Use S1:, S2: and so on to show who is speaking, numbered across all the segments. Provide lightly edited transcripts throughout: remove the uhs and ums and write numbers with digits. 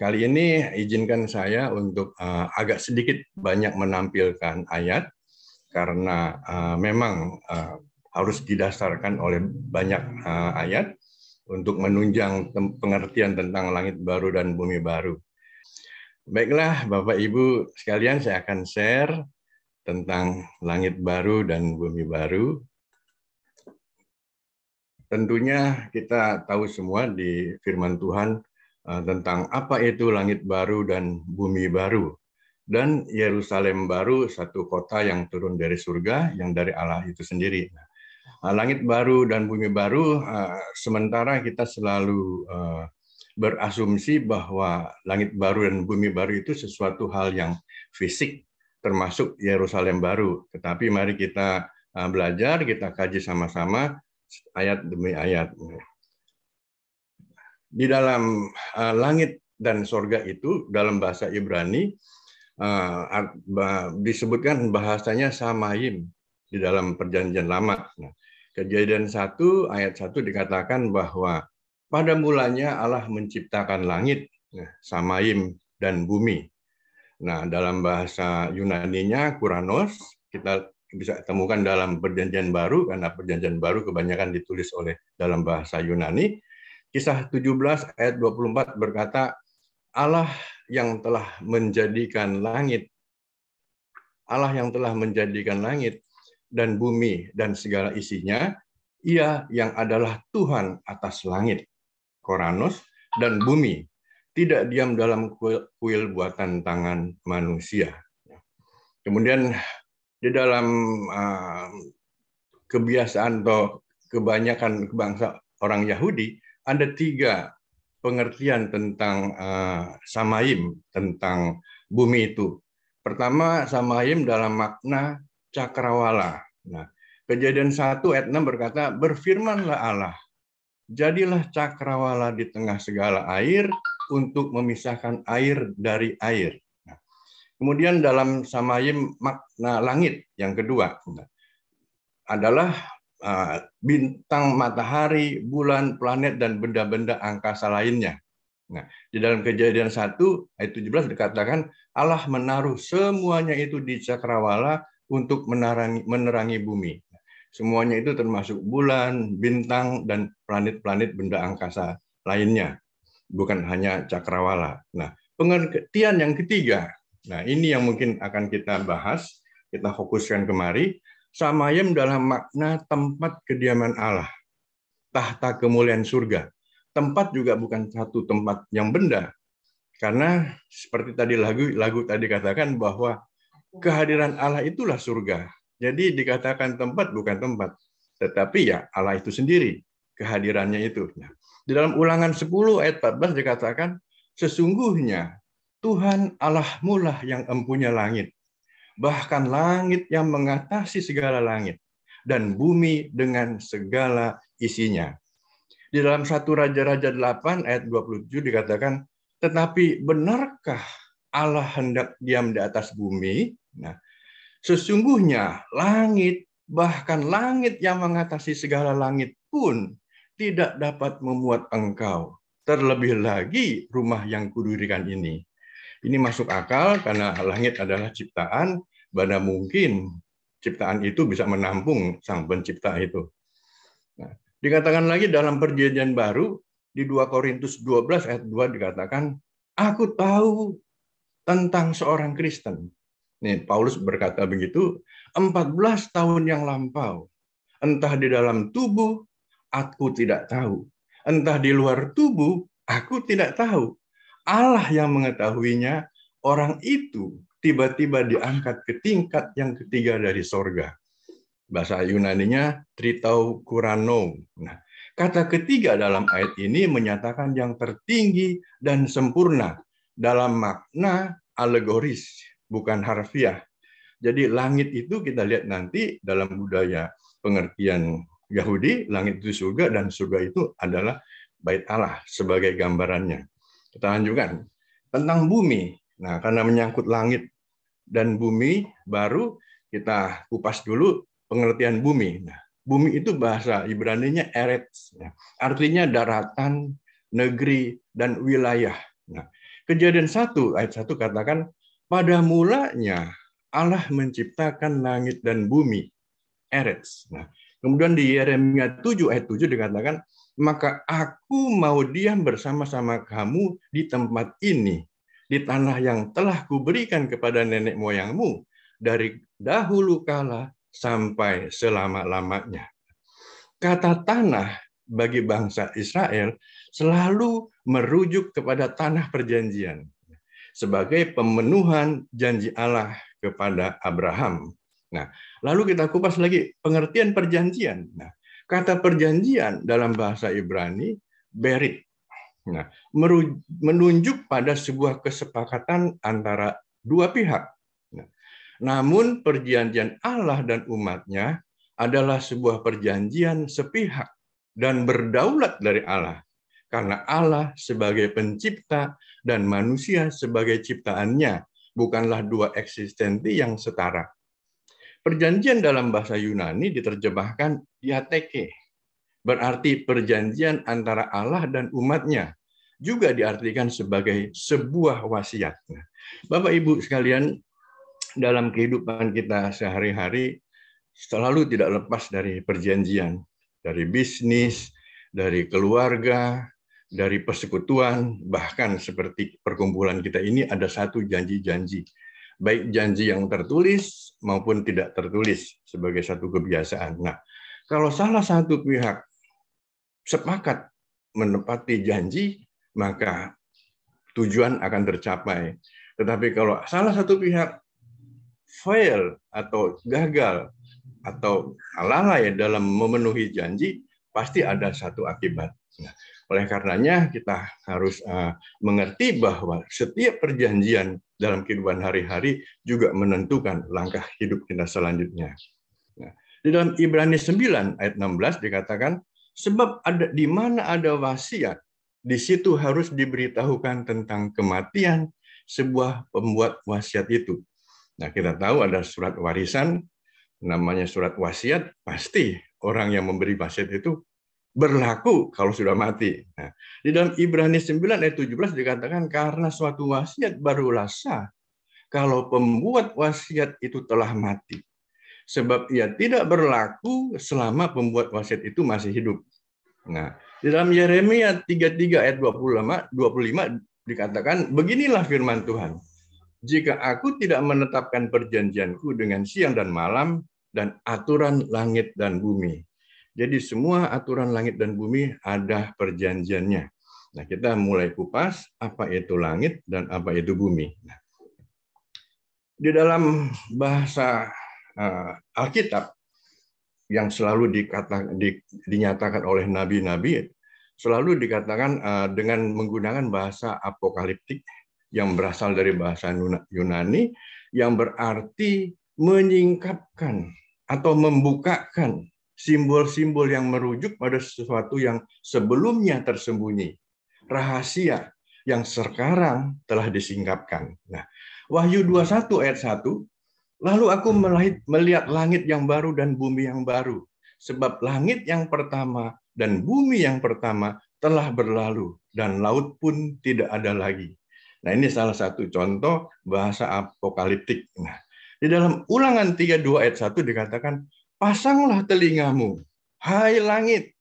S1: kali ini izinkan saya untuk agak sedikit banyak menampilkan ayat karena memang harus didasarkan oleh banyak ayat untuk menunjang pengertian tentang langit baru dan bumi baru. Baiklah, Bapak Ibu sekalian, saya akan share tentang langit baru dan bumi baru. Tentunya kita tahu semua di firman Tuhan tentang apa itu langit baru dan bumi baru. Dan Yerusalem baru, satu kota yang turun dari surga, yang dari Allah itu sendiri. Langit baru dan bumi baru, sementara kita selalu berasumsi bahwa langit baru dan bumi baru itu sesuatu hal yang fisik, termasuk Yerusalem baru. Tetapi mari kita belajar, kita kaji sama-sama ayat demi ayat. Di dalam langit dan sorga itu, dalam bahasa Ibrani, disebutkan bahasanya samayim di dalam perjanjian lama. Nah, Kejadian 1 ayat 1 dikatakan bahwa pada mulanya Allah menciptakan langit, samayim, dan bumi. Nah, dalam bahasa Yunaninya Kuranos, kita bisa temukan dalam perjanjian baru, karena perjanjian baru kebanyakan ditulis oleh dalam bahasa Yunani. Kisah 17 ayat 24 berkata, Allah yang telah menjadikan langit, Allah yang telah menjadikan langit dan bumi dan segala isinya, Ia yang adalah Tuhan atas langit, Koranos, dan bumi, tidak diam dalam kuil buatan tangan manusia. Kemudian di dalam kebiasaan atau kebanyakan bangsa orang Yahudi, ada 3 pengertian tentang samayim, tentang bumi itu. Pertama, samayim dalam makna cakrawala. Nah, Kejadian 1 ayat 6 berkata, berfirmanlah Allah, jadilah cakrawala di tengah segala air untuk memisahkan air dari air. Nah, kemudian dalam samayim makna langit yang kedua adalah bintang, matahari, bulan, planet, dan benda-benda angkasa lainnya. Nah, di dalam Kejadian 1 ayat 17 dikatakan Allah menaruh semuanya itu di cakrawala untuk menerangi bumi. Semuanya itu termasuk bulan, bintang, dan planet-planet benda angkasa lainnya, bukan hanya cakrawala. Nah, pengertian yang ketiga, nah ini yang mungkin akan kita bahas, kita fokuskan kemari. Samayim dalam makna tempat kediaman Allah, tahta kemuliaan surga. Tempat juga bukan satu tempat yang benda, karena seperti tadi lagu tadi katakan bahwa kehadiran Allah itulah surga. Jadi dikatakan tempat bukan tempat, tetapi ya Allah itu sendiri, kehadirannya itu. Nah, di dalam Ulangan 10 ayat 14 dikatakan, sesungguhnya Tuhan Allahmu lah yang empunya langit, bahkan langit yang mengatasi segala langit, dan bumi dengan segala isinya. Di dalam 1 Raja-Raja 8 ayat 27 dikatakan, tetapi benarkah Allah hendak diam di atas bumi? Nah, sesungguhnya langit, bahkan langit yang mengatasi segala langit pun tidak dapat memuat engkau. Terlebih lagi rumah yang kudirikan ini. Ini masuk akal karena langit adalah ciptaan, mana mungkin ciptaan itu bisa menampung sang pencipta itu. Nah, dikatakan lagi dalam perjanjian baru, di 2 Korintus 12 ayat 2 dikatakan, aku tahu tentang seorang Kristen. Nih, Paulus berkata begitu, 14 tahun yang lampau, entah di dalam tubuh, aku tidak tahu. Entah di luar tubuh, aku tidak tahu. Allah yang mengetahuinya, orang itu tiba-tiba diangkat ke tingkat yang ketiga dari sorga. Bahasa Yunaninya tritau kurano. Nah, kata ketiga dalam ayat ini menyatakan yang tertinggi dan sempurna dalam makna alegoris, bukan harfiah. Jadi langit itu kita lihat nanti dalam budaya pengertian Yahudi, langit itu surga dan surga itu adalah bait Allah sebagai gambarannya. Kita lanjutkan tentang bumi. Nah, karena menyangkut langit dan bumi, baru kita kupas dulu pengertian bumi. Nah, bumi itu bahasa Ibrani-nya eretz, artinya daratan, negeri, dan wilayah. Nah, Kejadian 1 ayat 1 katakan, pada mulanya Allah menciptakan langit dan bumi, Eretz. Nah, kemudian di Yeremia 7 ayat 7 dikatakan, maka aku mau diam bersama-sama kamu di tempat ini, di tanah yang telah kuberikan kepada nenek moyangmu, dari dahulu kala sampai selama-lamanya. Kata tanah bagi bangsa Israel selalu merujuk kepada tanah perjanjian sebagai pemenuhan janji Allah kepada Abraham. Nah, lalu kita kupas lagi pengertian perjanjian. Nah, kata perjanjian dalam bahasa Ibrani berit. Nah, menunjuk pada sebuah kesepakatan antara dua pihak. Nah, namun perjanjian Allah dan umatnya adalah sebuah perjanjian sepihak dan berdaulat dari Allah. Karena Allah sebagai pencipta dan manusia sebagai ciptaannya, bukanlah dua eksistensi yang setara. Perjanjian dalam bahasa Yunani diterjemahkan diatheke, berarti perjanjian antara Allah dan umatnya. Juga diartikan sebagai sebuah wasiat. Bapak Ibu sekalian, dalam kehidupan kita sehari-hari selalu tidak lepas dari perjanjian, dari bisnis, dari keluarga, dari persekutuan, bahkan seperti perkumpulan kita ini ada satu janji-janji, baik janji yang tertulis maupun tidak tertulis sebagai satu kebiasaan. Nah, kalau salah satu pihak sepakat menepati janji, maka tujuan akan tercapai. Tetapi kalau salah satu pihak fail atau gagal atau lalai dalam memenuhi janji, pasti ada satu akibat. Nah, oleh karenanya kita harus mengerti bahwa setiap perjanjian dalam kehidupan hari-hari juga menentukan langkah hidup kita selanjutnya. Nah, di dalam Ibrani 9 ayat 16 dikatakan, sebab ada di mana ada wasiat, di situ harus diberitahukan tentang kematian sebuah pembuat wasiat itu. Nah, kita tahu ada surat warisan, namanya surat wasiat, pasti orang yang memberi wasiat itu berlaku kalau sudah mati. Nah, di dalam Ibrani 9 ayat 17 dikatakan, karena suatu wasiat barulah sah kalau pembuat wasiat itu telah mati. Sebab ia tidak berlaku selama pembuat wasiat itu masih hidup. Nah, di dalam Yeremia 33 ayat 25 dikatakan, beginilah firman Tuhan. Jika aku tidak menetapkan perjanjianku dengan siang dan malam dan aturan langit dan bumi. Jadi semua aturan langit dan bumi ada perjanjiannya. Nah, kita mulai kupas apa itu langit dan apa itu bumi. Nah, di dalam bahasa Alkitab yang selalu dinyatakan oleh nabi-nabi, selalu dikatakan dengan menggunakan bahasa apokaliptik yang berasal dari bahasa Yunani, yang berarti menyingkapkan atau membukakan simbol-simbol yang merujuk pada sesuatu yang sebelumnya tersembunyi, rahasia yang sekarang telah disingkapkan. Nah, Wahyu 21 ayat 1, lalu aku melihat langit yang baru dan bumi yang baru, sebab langit yang pertama dan bumi yang pertama telah berlalu, dan laut pun tidak ada lagi. Nah, ini salah satu contoh bahasa apokaliptik. Nah, di dalam Ulangan 32 ayat 1 dikatakan, pasanglah telingamu, hai langit.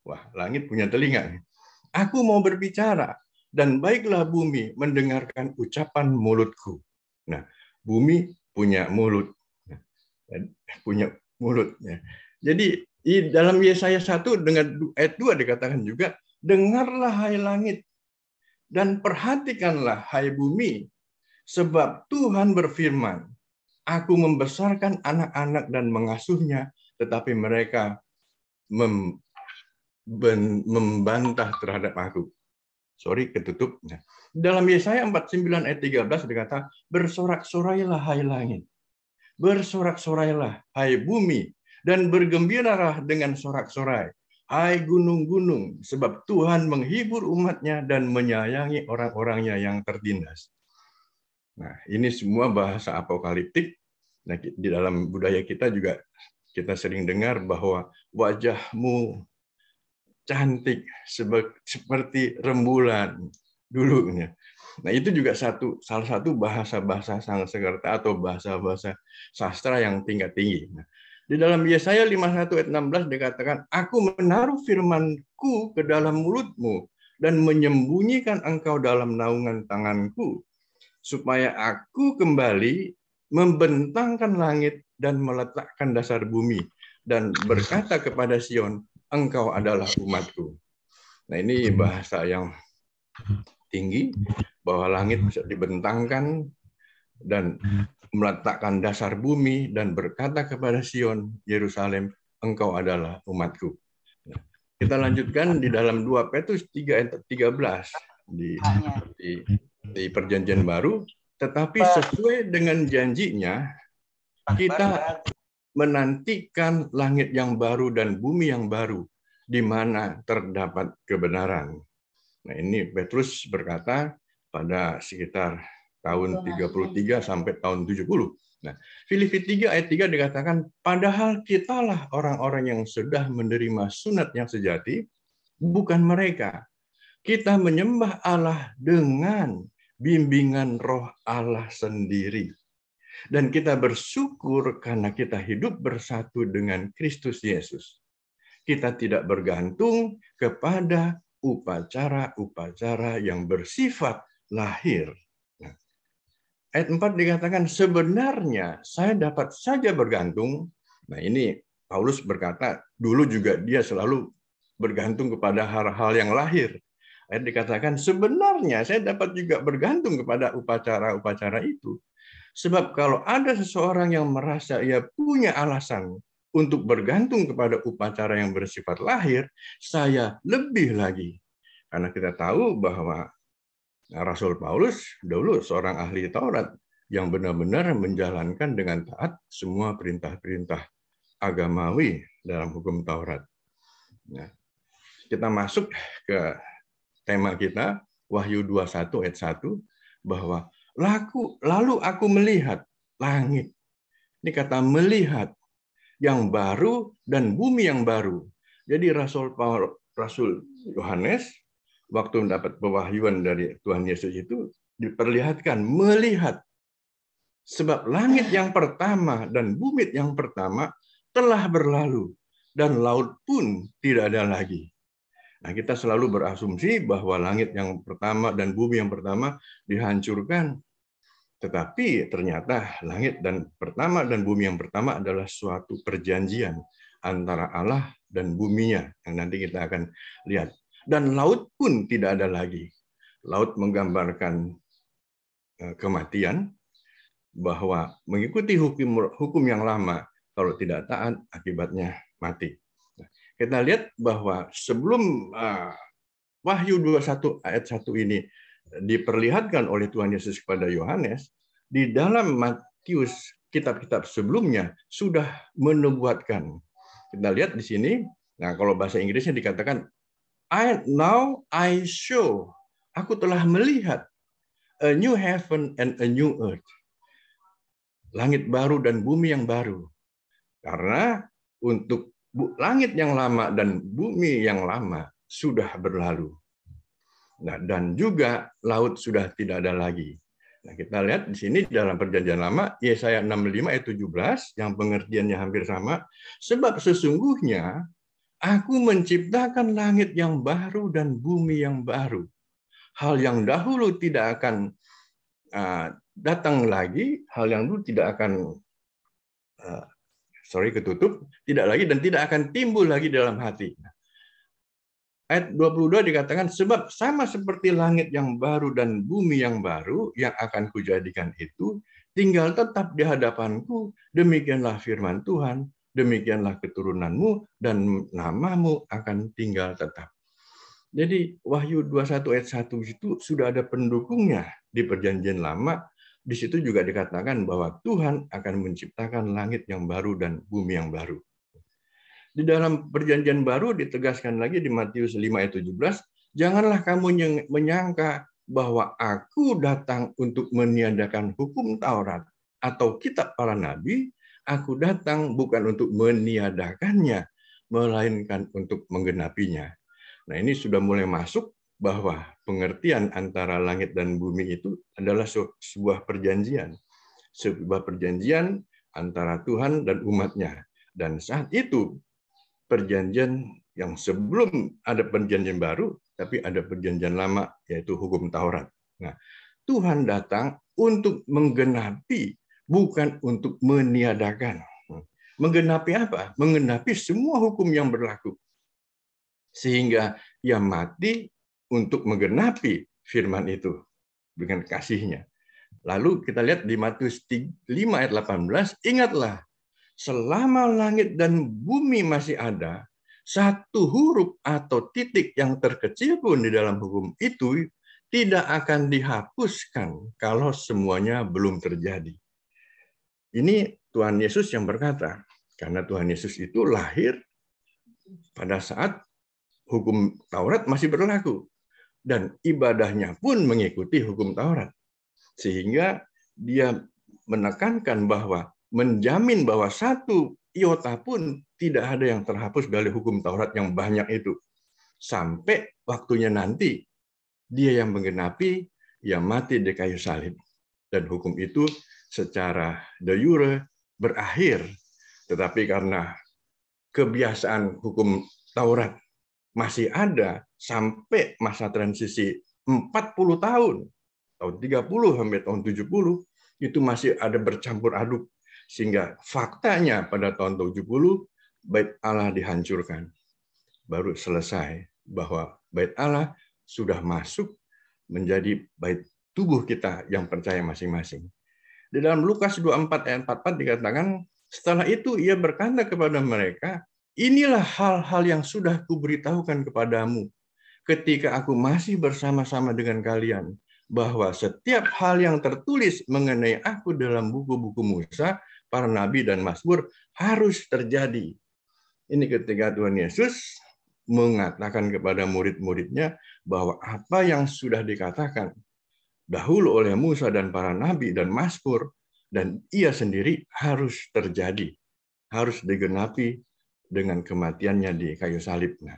S1: Wah, langit punya telinga. Aku mau berbicara, dan baiklah bumi mendengarkan ucapan mulutku. Nah, bumi punya mulut. Punya mulut. Jadi dalam Yesaya 1 dengan ayat 2 dikatakan juga, dengarlah hai langit, dan perhatikanlah hai bumi, sebab Tuhan berfirman, aku membesarkan anak-anak dan mengasuhnya, tetapi mereka membantah terhadap aku. Sorry, ketutup. Dalam Yesaya 49 ayat 13 dikata, bersorak-sorailah hai langit, bersorak-sorailah hai bumi, dan bergembiralah dengan sorak-sorai, hai gunung-gunung, sebab Tuhan menghibur umatnya dan menyayangi orang-orangnya yang tertindas. Nah, ini semua bahasa apokaliptik. Nah, di dalam budaya kita juga kita sering dengar bahwa wajahmu cantik seperti rembulan, dulu. Nah, itu juga salah satu bahasa-bahasa Sanskerta atau bahasa-bahasa sastra yang tingkat tinggi. Nah, di dalam Yesaya 51 ayat 16 dikatakan, Aku menaruh firman-Ku ke dalam mulutmu dan menyembunyikan engkau dalam naungan tanganku, supaya aku kembali membentangkan langit dan meletakkan dasar bumi dan berkata kepada Sion, engkau adalah umatku. Nah, ini bahasa yang tinggi, bahwa langit bisa dibentangkan dan meletakkan dasar bumi dan berkata kepada Sion, Yerusalem, engkau adalah umatku. Nah, kita lanjutkan di dalam 2 Petrus 3 ayat 13 di Perjanjian Baru, tetapi sesuai dengan janjinya kita menantikan langit yang baru dan bumi yang baru di mana terdapat kebenaran. Nah, ini Petrus berkata pada sekitar tahun 33 sampai tahun 70. Nah, Filipi 3 ayat 3 dikatakan, padahal kitalah orang-orang yang sudah menerima sunat yang sejati, bukan mereka. Kita menyembah Allah dengan bimbingan roh Allah sendiri. Dan kita bersyukur karena kita hidup bersatu dengan Kristus Yesus. Kita tidak bergantung kepada upacara-upacara yang bersifat lahir. Ayat 4 dikatakan, sebenarnya saya dapat saja bergantung. Nah, ini Paulus berkata, dulu juga dia selalu bergantung kepada hal-hal yang lahir. Ayat dikatakan, sebenarnya saya dapat juga bergantung kepada upacara-upacara itu. Sebab kalau ada seseorang yang merasa ia punya alasan untuk bergantung kepada upacara yang bersifat lahir, saya lebih lagi. Karena kita tahu bahwa Rasul Paulus dulu seorang ahli Taurat yang benar-benar menjalankan dengan taat semua perintah-perintah agamawi dalam hukum Taurat. Nah, kita masuk ke tema kita, Wahyu 21 ayat 1, bahwa lalu aku melihat langit. Ini kata melihat yang baru dan bumi yang baru. Jadi Rasul Yohanes waktu mendapat pewahyuan dari Tuhan Yesus itu diperlihatkan melihat. Sebab langit yang pertama dan bumi yang pertama telah berlalu dan laut pun tidak ada lagi. Nah, kita selalu berasumsi bahwa langit yang pertama dan bumi yang pertama dihancurkan. Tetapi ternyata langit dan pertama dan bumi yang pertama adalah suatu perjanjian antara Allah dan buminya yang nanti kita akan lihat. Dan laut pun tidak ada lagi. Laut menggambarkan kematian, bahwa mengikuti hukum yang lama, kalau tidak taat akibatnya mati. Kita lihat bahwa sebelum Wahyu 21 ayat 1 ini diperlihatkan oleh Tuhan Yesus kepada Yohanes, di dalam Matius kitab-kitab sebelumnya sudah menubuatkan. Kita lihat di sini, nah kalau bahasa Inggrisnya dikatakan, now I show, aku telah melihat a new heaven and a new earth. Langit baru dan bumi yang baru. Karena untuk langit yang lama dan bumi yang lama sudah berlalu. Nah, dan juga laut sudah tidak ada lagi. Nah, kita lihat di sini dalam Perjanjian Lama, Yesaya 65 ayat 17, yang pengertiannya hampir sama. Sebab sesungguhnya aku menciptakan langit yang baru dan bumi yang baru. Hal yang dahulu tidak akan datang lagi, hal yang dulu tidak akan ketutup, tidak lagi dan tidak akan timbul lagi dalam hati. Ayat 22 dikatakan, sebab sama seperti langit yang baru dan bumi yang baru yang akan kujadikan itu, tinggal tetap di hadapanku, demikianlah firman Tuhan, demikianlah keturunanmu, dan namamu akan tinggal tetap. Jadi Wahyu 21 ayat 1 itu sudah ada pendukungnya di Perjanjian Lama. Di situ juga dikatakan bahwa Tuhan akan menciptakan langit yang baru dan bumi yang baru. Di dalam Perjanjian Baru ditegaskan lagi di Matius 5 ayat 17, janganlah kamu menyangka bahwa aku datang untuk meniadakan hukum Taurat atau kitab para nabi. Aku datang bukan untuk meniadakannya, melainkan untuk menggenapinya. Nah, ini sudah mulai masuk bahwa pengertian antara langit dan bumi itu adalah sebuah perjanjian. Sebuah perjanjian antara Tuhan dan umatnya. Dan saat itu perjanjian yang sebelum ada perjanjian baru, tapi ada perjanjian lama, yaitu hukum Taurat. Nah, Tuhan datang untuk menggenapi, bukan untuk meniadakan. Menggenapi apa? Menggenapi semua hukum yang berlaku. Sehingga ia mati untuk menggenapi firman itu dengan kasih-Nya. Lalu kita lihat di Matius 5 ayat 18, ingatlah, selama langit dan bumi masih ada, satu huruf atau titik yang terkecil pun di dalam hukum itu tidak akan dihapuskan kalau semuanya belum terjadi. Ini Tuhan Yesus yang berkata, karena Tuhan Yesus itu lahir pada saat hukum Taurat masih berlaku. Dan ibadahnya pun mengikuti hukum Taurat. Sehingga dia menekankan bahwa menjamin bahwa satu iota pun tidak ada yang terhapus dari hukum Taurat yang banyak itu. Sampai waktunya nanti, dia yang menggenapi, yang mati di kayu salib. Dan hukum itu secara de jure berakhir. Tetapi karena kebiasaan hukum Taurat masih ada sampai masa transisi 40 tahun, tahun 30 sampai tahun 70, itu masih ada bercampur aduk. Sehingga faktanya pada tahun 70, Bait Allah dihancurkan. Baru selesai bahwa Bait Allah sudah masuk menjadi bait tubuh kita yang percaya masing-masing. Di dalam Lukas 24 ayat 44 dikatakan, setelah itu ia berkata kepada mereka, inilah hal-hal yang sudah kuberitahukan kepadamu ketika aku masih bersama-sama dengan kalian, bahwa setiap hal yang tertulis mengenai aku dalam buku-buku Musa, para nabi dan mazmur harus terjadi. Ini ketika Tuhan Yesus mengatakan kepada murid-muridnya bahwa apa yang sudah dikatakan dahulu oleh Musa dan para nabi dan mazmur dan ia sendiri harus terjadi, harus digenapi dengan kematiannya di kayu salib. Nah,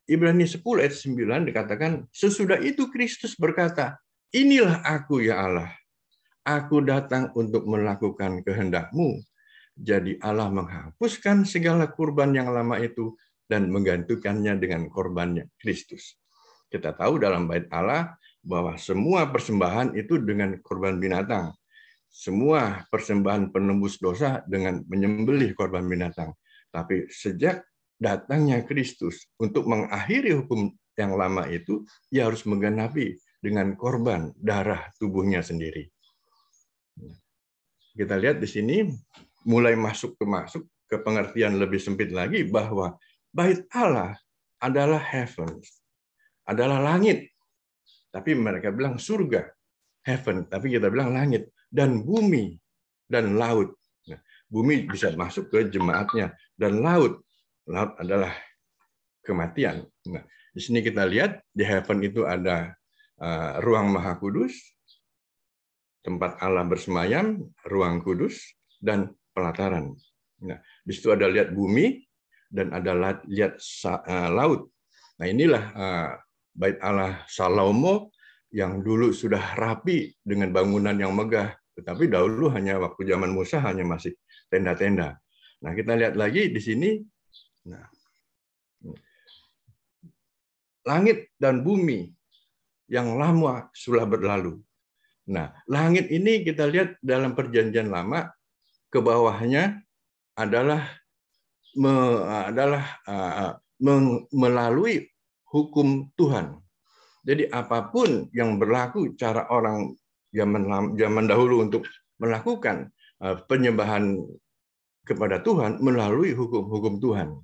S1: Ibrani 10 ayat 9 dikatakan, sesudah itu Kristus berkata, inilah aku ya Allah, aku datang untuk melakukan kehendak-Mu. Jadi Allah menghapuskan segala kurban yang lama itu dan menggantikannya dengan korbannya Kristus. Kita tahu dalam bait Allah bahwa semua persembahan itu dengan korban binatang. Semua persembahan penembus dosa dengan menyembelih korban binatang. Tapi sejak datangnya Kristus untuk mengakhiri hukum yang lama itu, ia harus menggenapi dengan korban darah tubuhnya sendiri. Kita lihat di sini mulai masuk ke pengertian lebih sempit lagi bahwa bait Allah adalah heaven, adalah langit. Tapi mereka bilang surga, heaven, tapi kita bilang langit, dan bumi, dan laut. Nah, bumi bisa masuk ke jemaatnya, dan laut adalah kematian. Nah, di sini kita lihat, di heaven itu ada ruang maha kudus, tempat Allah bersemayam, ruang kudus, dan pelataran. Nah, di situ ada lihat bumi, dan ada lihat laut. Nah, inilah bait Allah Salomo yang dulu sudah rapi dengan bangunan yang megah, tetapi dahulu hanya waktu zaman Musa hanya masih tenda-tenda. Nah, kita lihat lagi di sini. Nah, langit dan bumi yang lama sudah berlalu. Nah, langit ini kita lihat dalam perjanjian lama, ke bawahnya adalah melalui hukum Tuhan. Jadi apapun yang berlaku cara orang zaman dahulu untuk melakukan penyembahan kepada Tuhan melalui hukum-hukum Tuhan.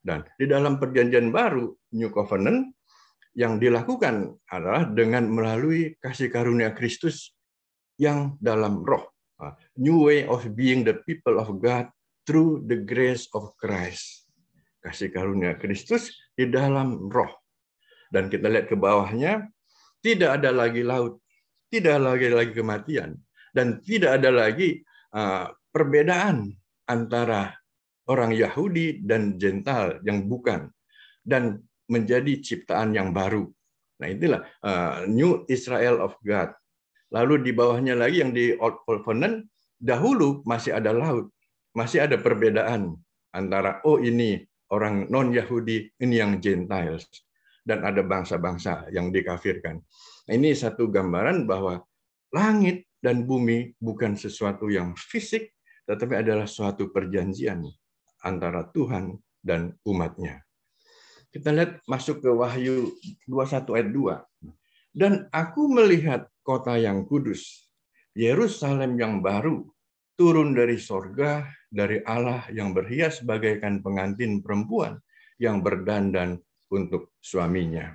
S1: Dan di dalam perjanjian baru, New Covenant, yang dilakukan adalah dengan melalui kasih karunia Kristus yang dalam roh. New way of being the people of God through the grace of Christ. Kasih karunia Kristus di dalam roh. Dan kita lihat ke bawahnya, tidak ada lagi laut, tidak lagi kematian, dan tidak ada lagi perbedaan antara orang Yahudi dan Jental yang bukan, dan menjadi ciptaan yang baru. Nah, itulah New Israel of God. Lalu di bawahnya lagi yang di Old Covenant, dahulu masih ada laut, masih ada perbedaan antara ini orang non-Yahudi, ini yang Gentiles, dan ada bangsa-bangsa yang dikafirkan. Nah, ini satu gambaran bahwa langit dan bumi bukan sesuatu yang fisik, tetapi adalah suatu perjanjian antara Tuhan dan umatnya. Kita lihat masuk ke Wahyu 21 ayat 2. Dan aku melihat kota yang kudus, Yerusalem yang baru, turun dari sorga, dari Allah yang berhias bagaikan pengantin perempuan yang berdandan untuk suaminya.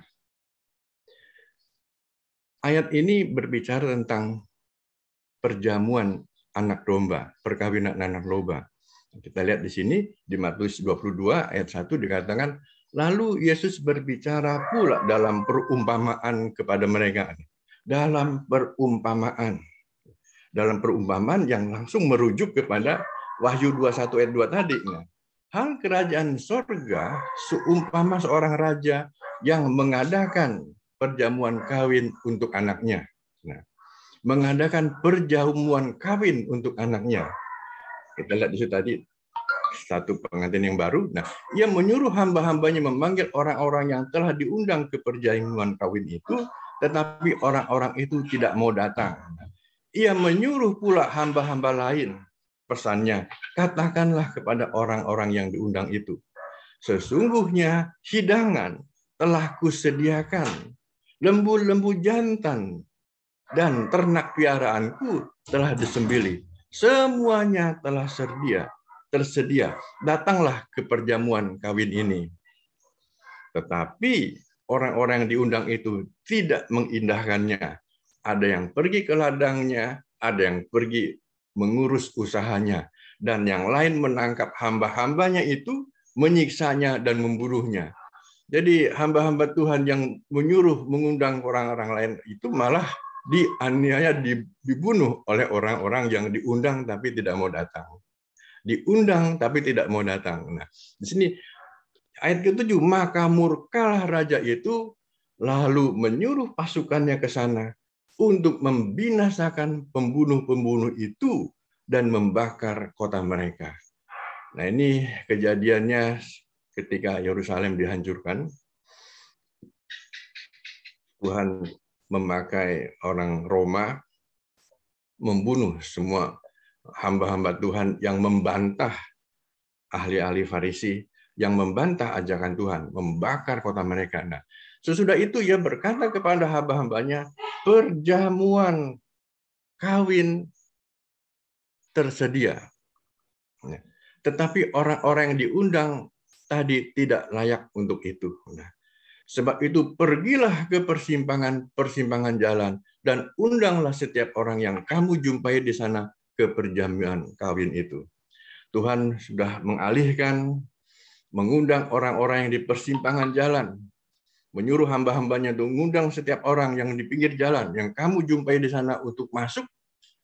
S1: Ayat ini berbicara tentang perjamuan anak domba, perkawinan anak domba. Kita lihat di sini, di Matius 22 ayat 1 dikatakan, lalu Yesus berbicara pula dalam perumpamaan kepada mereka. Dalam perumpamaan yang langsung merujuk kepada Wahyu 21 ayat 2 tadi. Nah, hal kerajaan sorga seumpama seorang raja yang mengadakan perjamuan kawin untuk anaknya. Nah, mengadakan perjamuan kawin untuk anaknya. Kita lihat di situ tadi, satu pengantin yang baru. Nah, ia menyuruh hamba-hambanya memanggil orang-orang yang telah diundang ke perjamuan kawin itu, tetapi orang-orang itu tidak mau datang. Ia menyuruh pula hamba-hamba lain. Pesannya, katakanlah kepada orang-orang yang diundang itu, sesungguhnya hidangan telah kusediakan, lembu-lembu jantan dan ternak piaraanku telah disembelih. Semuanya telah tersedia. Datanglah ke perjamuan kawin ini. Tetapi orang-orang yang diundang itu tidak mengindahkannya. Ada yang pergi ke ladangnya, ada yang pergi mengurus usahanya, dan yang lain menangkap hamba-hambanya itu, menyiksanya dan membunuhnya. Jadi hamba-hamba Tuhan yang mengundang orang-orang lain itu malah dianiaya, dibunuh oleh orang-orang yang diundang tapi tidak mau datang. Diundang tapi tidak mau datang. Nah, di sini ayat ke-7, maka murkalah raja itu lalu menyuruh pasukannya ke sana untuk membinasakan pembunuh-pembunuh itu dan membakar kota mereka. Nah, ini kejadiannya ketika Yerusalem dihancurkan. Tuhan memakai orang Roma membunuh semua hamba-hamba Tuhan yang membantah ahli-ahli Farisi, yang membantah ajakan Tuhan, membakar kota mereka. Nah, sesudah itu ia berkata kepada hamba-hambanya, perjamuan kawin tersedia. Tetapi orang-orang yang diundang tadi tidak layak untuk itu. Nah, sebab itu pergilah ke persimpangan jalan dan undanglah setiap orang yang kamu jumpai di sana ke perjamuan kawin itu. Tuhan sudah mengalihkan, mengundang orang-orang yang di persimpangan jalan, menyuruh hamba-hambanya untuk mengundang setiap orang yang di pinggir jalan yang kamu jumpai di sana untuk masuk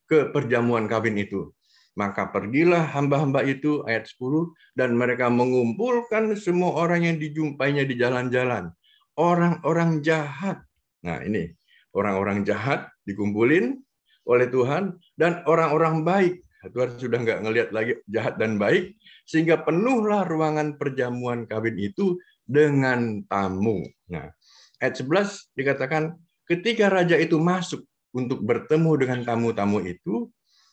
S1: ke perjamuan kawin itu. Maka pergilah hamba-hamba itu, ayat 10, dan mereka mengumpulkan semua orang yang dijumpainya di jalan-jalan. Orang-orang jahat. Nah, ini orang-orang jahat dikumpulin oleh Tuhan, dan orang-orang baik. Tuhan sudah nggak ngelihat lagi jahat dan baik, sehingga penuhlah ruangan perjamuan kawin itu dengan tamu. Nah, ayat 11 dikatakan, ketika raja itu masuk untuk bertemu dengan tamu-tamu itu,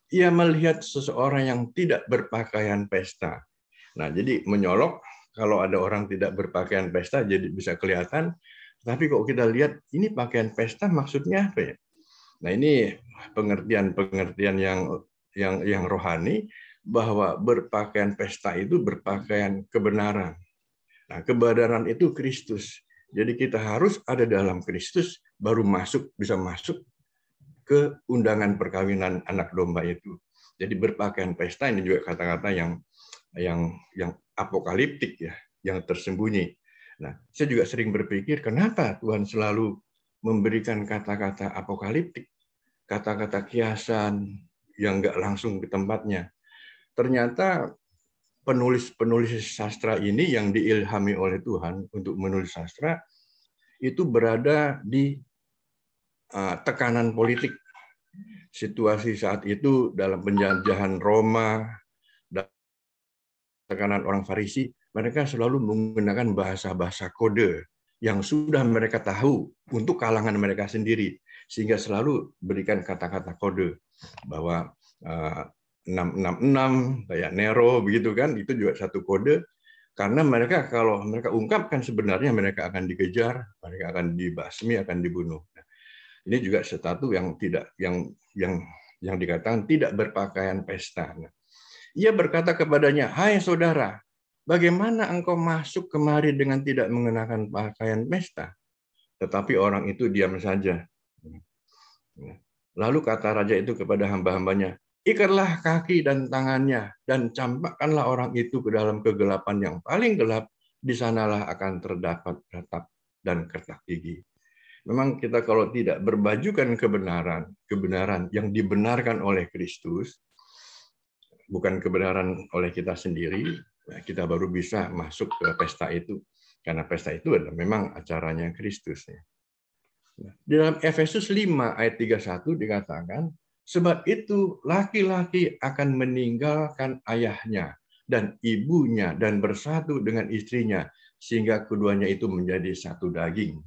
S1: ia melihat seseorang yang tidak berpakaian pesta. Nah, jadi menyolok kalau ada orang tidak berpakaian pesta jadi bisa kelihatan. Tapi kok kita lihat ini pakaian pesta maksudnya apa ya? Nah, ini pengertian yang rohani bahwa berpakaian pesta itu berpakaian kebenaran. Nah, kebenaran itu Kristus. Jadi kita harus ada dalam Kristus baru bisa masuk ke undangan perkawinan anak domba itu. Jadi berpakaian pesta ini juga kata-kata yang apokaliptik ya, yang tersembunyi. Nah, saya juga sering berpikir kenapa Tuhan selalu memberikan kata-kata apokaliptik, kata-kata kiasan yang nggak langsung ke tempatnya. Ternyata penulis-penulis sastra ini yang diilhami oleh Tuhan untuk menulis sastra itu berada di tekanan politik. Situasi saat itu dalam penjajahan Roma, tekanan orang Farisi, mereka selalu menggunakan bahasa-bahasa kode yang sudah mereka tahu untuk kalangan mereka sendiri, sehingga selalu berikan kata-kata kode bahwa 666 kayak Nero begitu kan, itu juga satu kode, karena mereka kalau mereka ungkapkan sebenarnya mereka akan dikejar, mereka akan dibasmi, akan dibunuh. Ini juga sesuatu yang tidak yang dikatakan tidak berpakaian pesta. Ia berkata kepadanya, "Hai saudara, bagaimana engkau masuk kemari dengan tidak mengenakan pakaian pesta?" Tetapi orang itu diam saja. Lalu kata raja itu kepada hamba-hambanya, "Ikatlah kaki dan tangannya, dan campakkanlah orang itu ke dalam kegelapan yang paling gelap, di sanalah akan terdapat ratap dan kertak gigi." Memang kita kalau tidak berbajukan kebenaran yang dibenarkan oleh Kristus, bukan kebenaran oleh kita sendiri, kita baru bisa masuk ke pesta itu. Karena pesta itu adalah memang acaranya Kristus. Di dalam Efesus 5 ayat 31 dikatakan, sebab itu laki-laki akan meninggalkan ayahnya dan ibunya dan bersatu dengan istrinya, sehingga keduanya itu menjadi satu daging.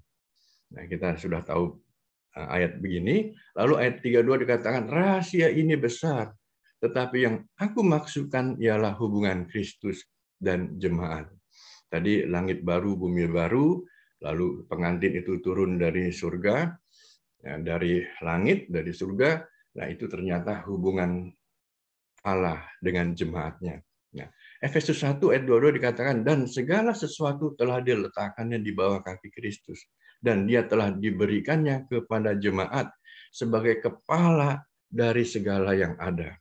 S1: Nah, kita sudah tahu ayat begini. Lalu ayat 32 dikatakan, rahasia ini besar, tetapi yang aku maksudkan ialah hubungan Kristus dan jemaat. Tadi langit baru, bumi baru, lalu pengantin itu turun dari surga, dari langit, dari surga. Nah, itu ternyata hubungan Allah dengan jemaatnya. Nah, Efesus 1 ayat 22 dikatakan, dan segala sesuatu telah diletakkannya di bawah kaki Kristus, dan dia telah diberikannya kepada jemaat sebagai kepala dari segala yang ada.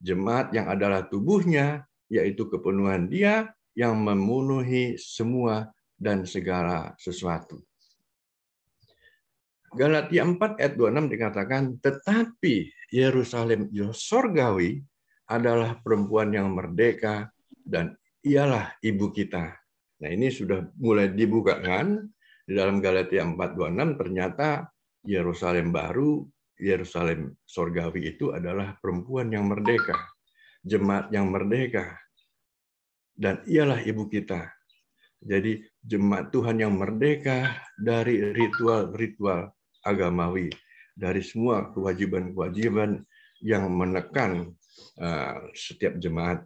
S1: Jemaat yang adalah tubuhnya, yaitu kepenuhan dia yang memenuhi semua dan segala sesuatu. Galatia 4 ayat 26 dikatakan, tetapi Yerusalem sorgawi adalah perempuan yang merdeka dan ialah ibu kita. Nah, ini sudah mulai dibukakan di dalam Galatia 4:26, ternyata Yerusalem baru, Yerusalem sorgawi itu adalah perempuan yang merdeka, jemaat yang merdeka, dan ialah ibu kita. Jadi jemaat Tuhan yang merdeka dari ritual-ritual agamawi, dari semua kewajiban-kewajiban yang menekan setiap jemaat.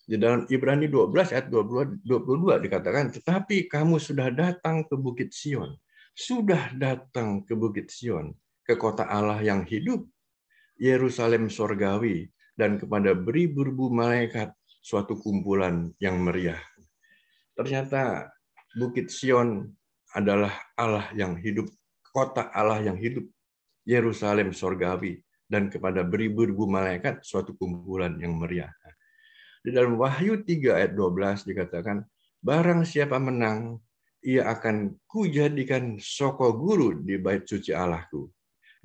S1: Di dalam Ibrani 12 ayat 22 dikatakan, tetapi kamu sudah datang ke Bukit Sion, sudah datang ke Bukit Sion, ke kota Allah yang hidup, Yerusalem sorgawi, dan kepada beribu-ribu malaikat suatu kumpulan yang meriah. Ternyata Bukit Sion adalah Allah yang hidup, kota Allah yang hidup, Yerusalem sorgawi, dan kepada beribu-ribu malaikat suatu kumpulan yang meriah. Di dalam Wahyu 3 ayat 12 dikatakan, barang siapa menang, ia akan kujadikan soko guru di bait suci Allahku,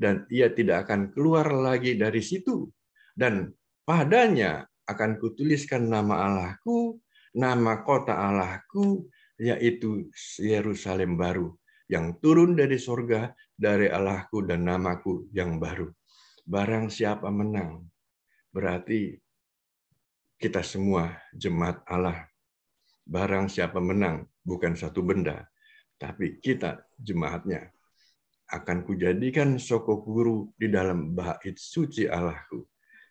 S1: dan ia tidak akan keluar lagi dari situ, dan padanya akan kutuliskan nama Allahku, nama kota Allahku, yaitu Yerusalem baru, yang turun dari surga, dari Allahku dan namaku yang baru. Barang siapa menang, berarti kita semua jemaat Allah. Barang siapa menang, bukan satu benda, tapi kita jemaatnya. Akan kujadikan soko guru di dalam bait suci Allahku.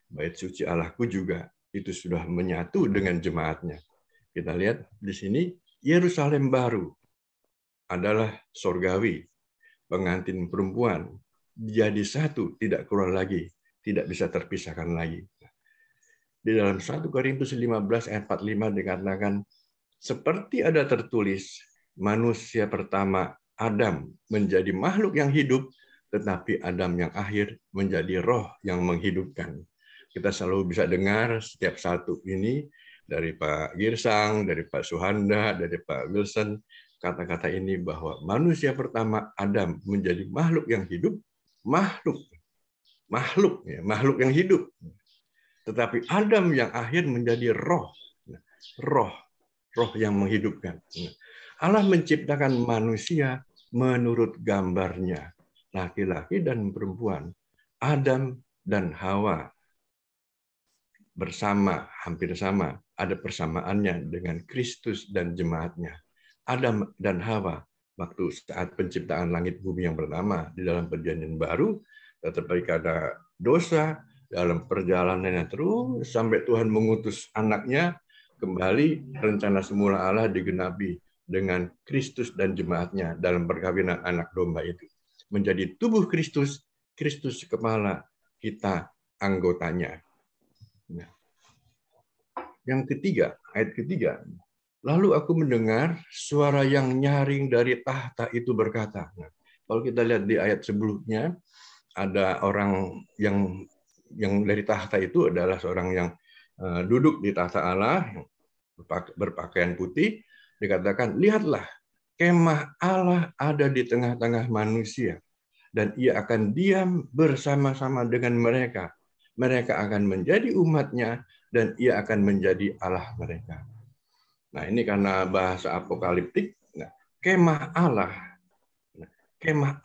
S1: Bait suci Allahku juga itu sudah menyatu dengan jemaatnya. Kita lihat di sini, Yerusalem baru adalah sorgawi, pengantin perempuan, jadi satu, tidak keluar lagi, tidak bisa terpisahkan lagi. Di dalam 1 Korintus 15 ayat 45 dikatakan, seperti ada tertulis, manusia pertama Adam menjadi makhluk yang hidup, tetapi Adam yang akhir menjadi roh yang menghidupkan. Kita selalu bisa dengar setiap satu ini dari Pak Girsang, dari Pak Suhanda, dari Pak Wilson, kata-kata ini bahwa manusia pertama Adam menjadi makhluk yang hidup, makhluk yang hidup. Tetapi Adam yang akhir menjadi roh yang menghidupkan. Allah menciptakan manusia menurut gambarnya, laki-laki dan perempuan, Adam dan Hawa bersama, hampir sama, ada persamaannya dengan Kristus dan jemaatnya. Adam dan Hawa, waktu saat penciptaan langit bumi yang pertama di dalam perjanjian baru, tetapi karena dosa, dalam perjalanannya terus sampai Tuhan mengutus anaknya, kembali rencana semula Allah digenapi dengan Kristus dan jemaatnya dalam perkawinan anak domba itu. Menjadi tubuh Kristus, Kristus kepala, kita anggotanya. Nah, yang ketiga, ayat ketiga. Lalu aku mendengar suara yang nyaring dari tahta itu berkata. Nah, kalau kita lihat di ayat sebelumnya, ada orang yang dari tahta itu adalah seorang yang duduk di tahta Allah, berpakaian putih, dikatakan, lihatlah, kemah Allah ada di tengah-tengah manusia, dan ia akan diam bersama-sama dengan mereka. Mereka akan menjadi umatnya, dan ia akan menjadi Allah mereka. Nah, ini karena bahasa apokaliptik. Nah, kemah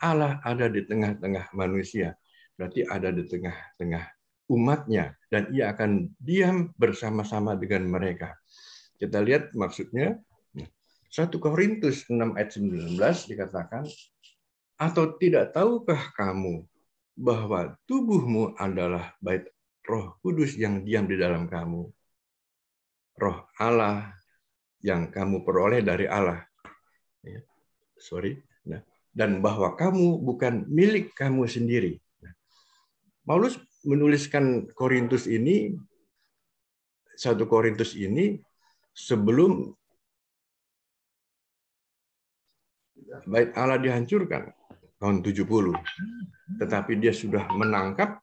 S1: Allah ada di tengah-tengah manusia. Berarti ada di tengah-tengah umatnya, dan ia akan diam bersama-sama dengan mereka. Kita lihat maksudnya, 1 Korintus 6 ayat 19 dikatakan, atau tidak tahukah kamu bahwa tubuhmu adalah bait Roh Kudus yang diam di dalam kamu, Roh Allah yang kamu peroleh dari Allah. Dan bahwa kamu bukan milik kamu sendiri. Paulus menuliskan Korintus ini, 1 Korintus ini, sebelum bait Allah dihancurkan tahun 70. Tetapi dia sudah menangkap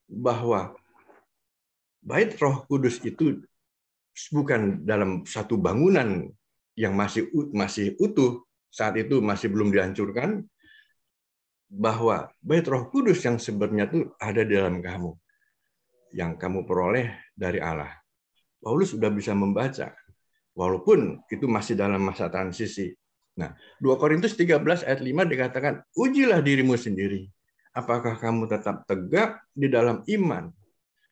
S1: bahwa bait Roh Kudus itu bukan dalam satu bangunan yang masih utuh, saat itu masih belum dihancurkan, bahwa bait Roh Kudus yang sebenarnya itu ada di dalam kamu, yang kamu peroleh dari Allah. Paulus sudah bisa membaca, walaupun itu masih dalam masa transisi. Nah, 2 Korintus 13 ayat 5 dikatakan, ujilah dirimu sendiri. Apakah kamu tetap tegak di dalam iman?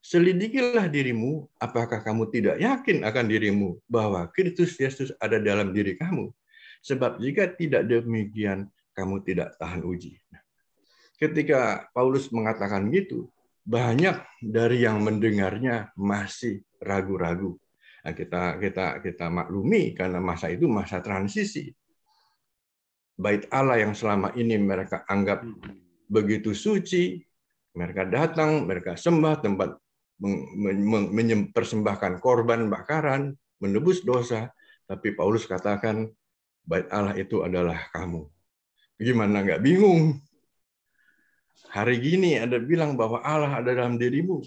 S1: Selidikilah dirimu, apakah kamu tidak yakin akan dirimu bahwa Kristus Yesus ada dalam diri kamu? Sebab jika tidak demikian, kamu tidak tahan uji. Ketika Paulus mengatakan gitu, banyak dari yang mendengarnya masih ragu-ragu. Nah, kita maklumi karena masa itu masa transisi. Bait Allah yang selama ini mereka anggap begitu suci, mereka datang, mereka sembah tempat mempersembahkan korban bakaran, menebus dosa. Tapi Paulus katakan, bait Allah itu adalah kamu. Gimana nggak bingung? Hari gini ada bilang bahwa Allah ada dalam dirimu.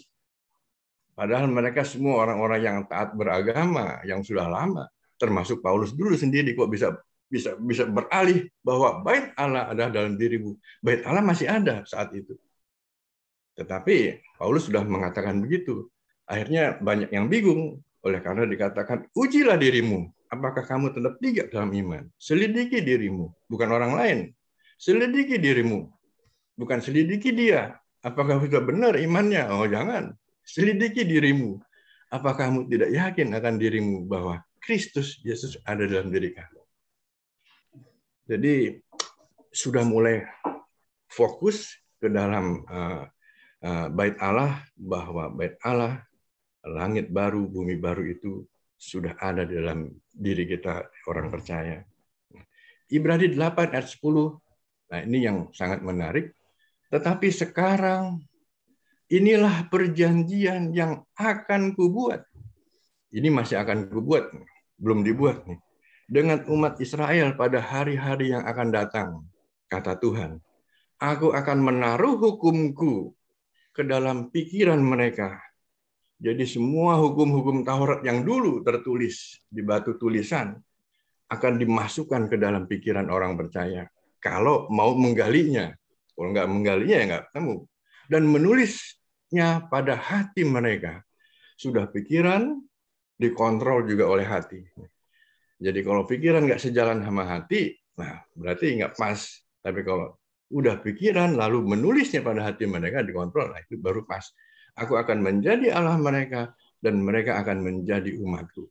S1: Padahal mereka semua orang-orang yang taat beragama, yang sudah lama. Termasuk Paulus dulu sendiri kok bisa beralih bahwa bait Allah ada dalam dirimu. Bait Allah masih ada saat itu. Tetapi Paulus sudah mengatakan begitu. Akhirnya banyak yang bingung oleh karena dikatakan, ujilah dirimu. Apakah kamu tetap tegak dalam iman? Selidiki dirimu, bukan orang lain. Selidiki dirimu, bukan selidiki dia. Apakah sudah benar imannya? Oh jangan. Selidiki dirimu. Apakah kamu tidak yakin akan dirimu bahwa Kristus Yesus ada dalam diri kamu? Jadi sudah mulai fokus ke dalam bait Allah, bahwa bait Allah, langit baru, bumi baru itu sudah ada di dalam diri kita orang percaya. Ibrani 8 ayat 10, nah ini yang sangat menarik. Tetapi sekarang inilah perjanjian yang akan kubuat. Ini masih akan kubuat, belum dibuat nih. Dengan umat Israel pada hari-hari yang akan datang, kata Tuhan. Aku akan menaruh hukumku ke dalam pikiran mereka. Jadi semua hukum-hukum Taurat yang dulu tertulis di batu tulisan akan dimasukkan ke dalam pikiran orang percaya. Kalau mau menggalinya. Kalau nggak menggalinya ya nggak ketemu. Dan menulisnya pada hati mereka. Sudah pikiran, dikontrol juga oleh hati. Jadi kalau pikiran nggak sejalan sama hati, nah berarti nggak pas. Tapi kalau udah pikiran lalu menulisnya pada hati mereka dikontrol, nah itu baru pas. Aku akan menjadi Allah mereka dan mereka akan menjadi umatku.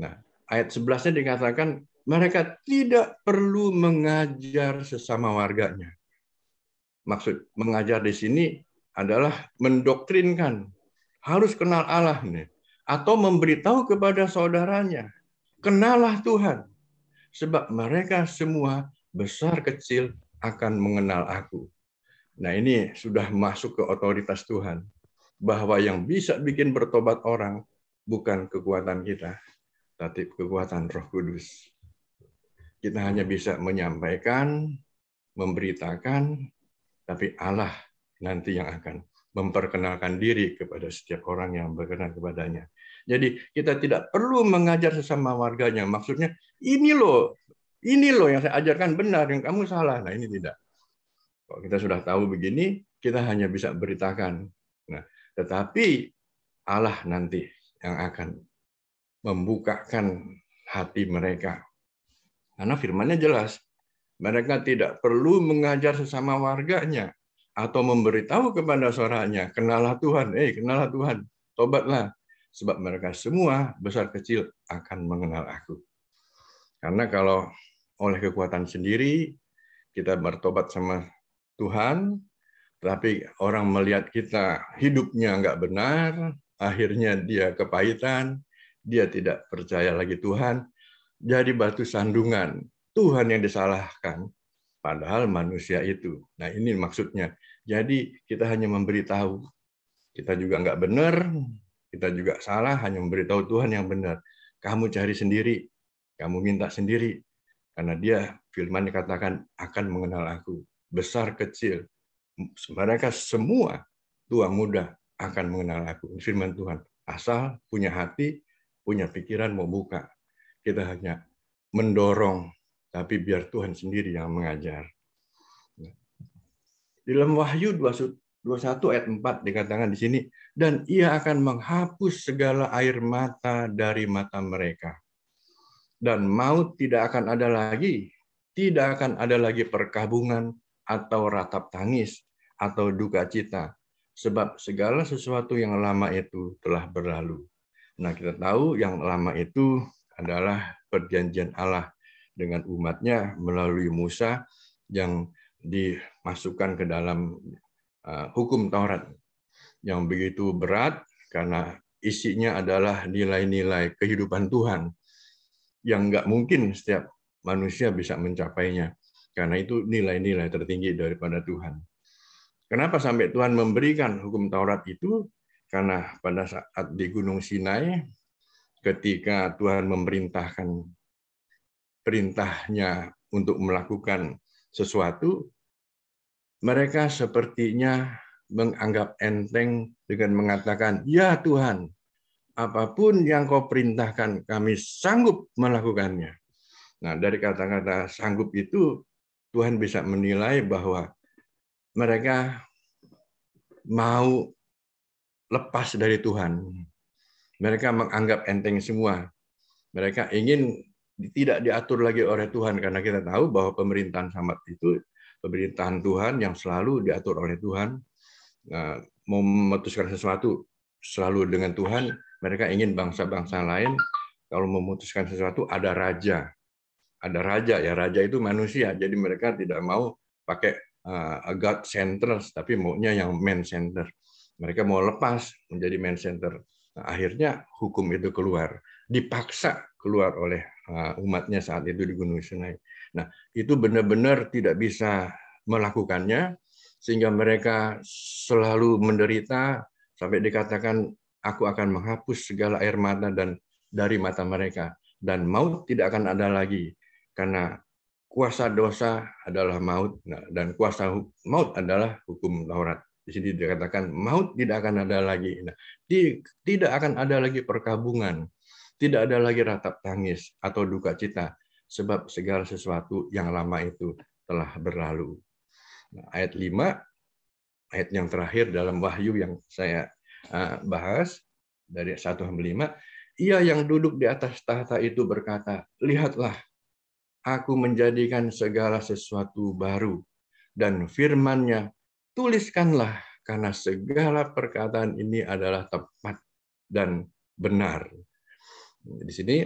S1: Nah, ayat 11-nya dikatakan mereka tidak perlu mengajar sesama warganya. Maksud mengajar di sini adalah mendoktrinkan. Harus kenal Allah nih. Atau memberitahu kepada saudaranya, kenallah Tuhan. Sebab mereka semua besar kecil akan mengenal aku. Nah ini sudah masuk ke otoritas Tuhan. Bahwa yang bisa bikin bertobat orang bukan kekuatan kita, tapi kekuatan Roh Kudus. Kita hanya bisa menyampaikan, memberitakan, tapi Allah nanti yang akan memperkenalkan diri kepada setiap orang yang berkenan kepadanya. Jadi kita tidak perlu mengajar sesama warganya. Maksudnya ini loh yang saya ajarkan benar, yang kamu salah. Nah ini tidak. Kalau kita sudah tahu begini, kita hanya bisa beritakan. Nah, tetapi Allah nanti yang akan membukakan hati mereka. Karena firman-Nya jelas, mereka tidak perlu mengajar sesama warganya atau memberitahu kepada saudaranya, kenallah Tuhan, kenallah Tuhan, tobatlah. Sebab mereka semua besar kecil akan mengenal aku. Karena kalau oleh kekuatan sendiri, kita bertobat sama Tuhan, tapi orang melihat kita hidupnya nggak benar, akhirnya dia kepahitan, dia tidak percaya lagi Tuhan, jadi batu sandungan. Tuhan yang disalahkan, padahal manusia itu. Nah ini maksudnya. Jadi kita hanya memberitahu. Kita juga nggak benar, kita juga salah, hanya memberitahu Tuhan yang benar. Kamu cari sendiri, kamu minta sendiri. Karena dia, firman dikatakan, akan mengenal aku. Besar, kecil. Mereka semua, tua, muda, akan mengenal aku. Firman Tuhan. Asal punya hati, punya pikiran, mau buka. Kita hanya mendorong, tapi biar Tuhan sendiri yang mengajar. Di dalam Wahyu 21 ayat 4 dikatakan di sini, dan ia akan menghapus segala air mata dari mata mereka. Dan maut tidak akan ada lagi. Tidak akan ada lagi perkabungan atau ratap tangis atau duka cita. Sebab segala sesuatu yang lama itu telah berlalu. Nah, kita tahu yang lama itu adalah perjanjian Allah dengan umatnya melalui Musa yang dimasukkan ke dalam hukum Taurat yang begitu berat karena isinya adalah nilai-nilai kehidupan Tuhan yang nggak mungkin setiap manusia bisa mencapainya karena itu nilai-nilai tertinggi daripada Tuhan. Kenapa sampai Tuhan memberikan hukum Taurat itu? Karena pada saat di Gunung Sinai, ketika Tuhan memerintahkan perintahnya untuk melakukan sesuatu, mereka sepertinya menganggap enteng dengan mengatakan, ya Tuhan, apapun yang kau perintahkan, kami sanggup melakukannya. Nah, dari kata-kata sanggup itu, Tuhan bisa menilai bahwa mereka mau lepas dari Tuhan. Mereka menganggap enteng semua. Mereka ingin tidak diatur lagi oleh Tuhan karena kita tahu bahwa pemerintahan Samad itu pemerintahan Tuhan yang selalu diatur oleh Tuhan. Mau memutuskan sesuatu selalu dengan Tuhan. Mereka ingin bangsa-bangsa lain kalau memutuskan sesuatu ada raja. Ada raja ya, raja itu manusia. Jadi mereka tidak mau pakai God center, tapi maunya yang man center. Mereka mau lepas menjadi man center. Nah, akhirnya hukum itu keluar, dipaksa keluar oleh umatnya saat itu di Gunung Sinai. Nah, itu benar-benar tidak bisa melakukannya, sehingga mereka selalu menderita sampai dikatakan, aku akan menghapus segala air mata dan dari mata mereka, dan maut tidak akan ada lagi, karena kuasa dosa adalah maut, dan kuasa maut adalah hukum Taurat. Di sini dikatakan maut tidak akan ada lagi. Nah, tidak akan ada lagi perkabungan, tidak ada lagi ratap tangis atau duka cita, sebab segala sesuatu yang lama itu telah berlalu. Nah, ayat 5, ayat yang terakhir dalam Wahyu yang saya bahas, dari 1-5, Ia yang duduk di atas tahta itu berkata, lihatlah, aku menjadikan segala sesuatu baru. Dan firman-Nya, tuliskanlah, karena segala perkataan ini adalah tepat dan benar. Di sini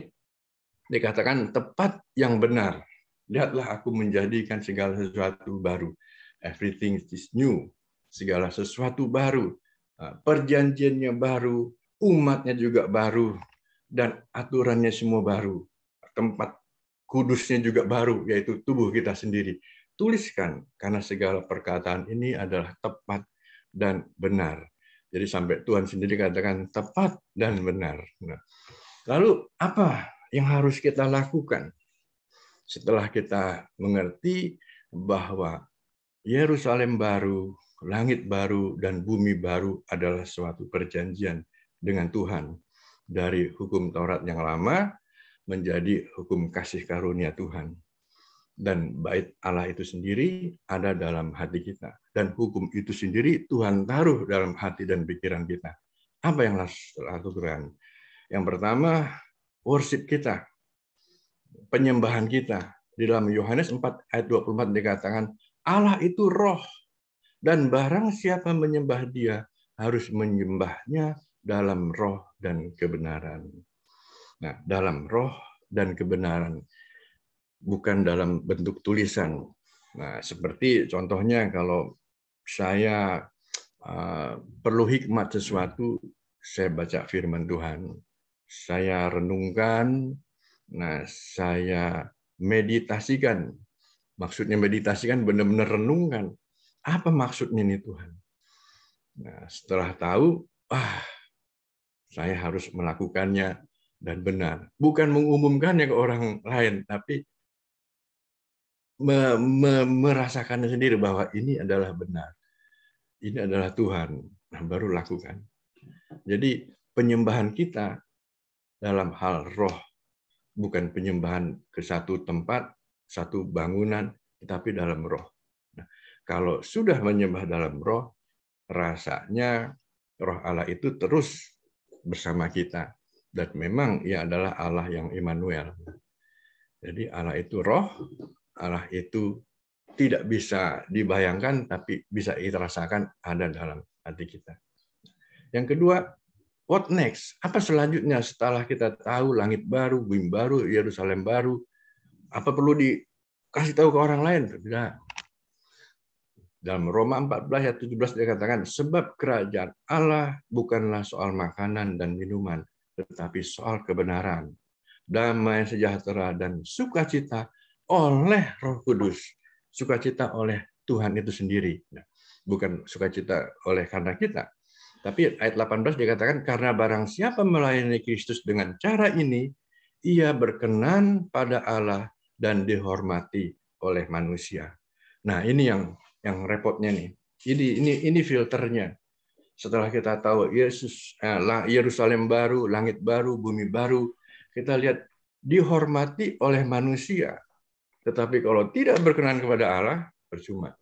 S1: dikatakan tepat yang benar. Lihatlah, aku menjadikan segala sesuatu baru. Everything is new. Segala sesuatu baru. Perjanjiannya baru, umatnya juga baru, dan aturannya semua baru. Tempat kudusnya juga baru, yaitu tubuh kita sendiri. Tuliskan, karena segala perkataan ini adalah tepat dan benar. Jadi sampai Tuhan sendiri katakan tepat dan benar. Nah, lalu apa yang harus kita lakukan setelah kita mengerti bahwa Yerusalem baru, langit baru, dan bumi baru adalah suatu perjanjian dengan Tuhan. Dari hukum Taurat yang lama menjadi hukum kasih karunia Tuhan. Dan bait Allah itu sendiri ada dalam hati kita. Dan hukum itu sendiri Tuhan taruh dalam hati dan pikiran kita. Apa yang harus lakukan? Yang pertama, worship kita, penyembahan kita. Di dalam Yohanes 4 ayat 24 dikatakan, Allah itu roh, dan barang siapa menyembah Dia harus menyembahnya dalam roh dan kebenaran. Nah, dalam roh dan kebenaran, bukan dalam bentuk tulisan. Nah, seperti contohnya kalau saya perlu hikmat sesuatu, saya baca firman Tuhan, saya renungkan, nah saya meditasikan. Maksudnya meditasikan benar-benar renungkan. Apa maksudnya ini Tuhan? Nah, setelah tahu, saya harus melakukannya dan benar. Bukan mengumumkannya ke orang lain, tapi merasakannya sendiri bahwa ini adalah benar. Ini adalah Tuhan. Nah, baru lakukan. Jadi penyembahan kita dalam hal roh, bukan penyembahan ke satu tempat, satu bangunan, tetapi dalam roh. Nah, kalau sudah menyembah dalam roh, rasanya roh Allah itu terus bersama kita. Dan memang Ia adalah Allah yang Immanuel. Jadi Allah itu roh, Allah itu tidak bisa dibayangkan, tapi bisa kita rasakan ada dalam hati kita. Yang kedua, what next? Apa selanjutnya setelah kita tahu langit baru, bumi baru, Yerusalem baru? Apa perlu dikasih tahu ke orang lain? Tidak. Dalam Roma 14 ayat 17 dikatakan, sebab kerajaan Allah bukanlah soal makanan dan minuman, tetapi soal kebenaran, damai sejahtera, dan sukacita oleh Roh Kudus. Sukacita oleh Tuhan itu sendiri. Bukan sukacita oleh karena kita. Tapi ayat 18 dikatakan, karena barang siapa melayani Kristus dengan cara ini, ia berkenan pada Allah dan dihormati oleh manusia. Nah, ini yang repotnya nih. Ini filternya. Setelah kita tahu Yerusalem baru, langit baru, bumi baru, kita lihat dihormati oleh manusia. Tetapi kalau tidak berkenan kepada Allah, percuma.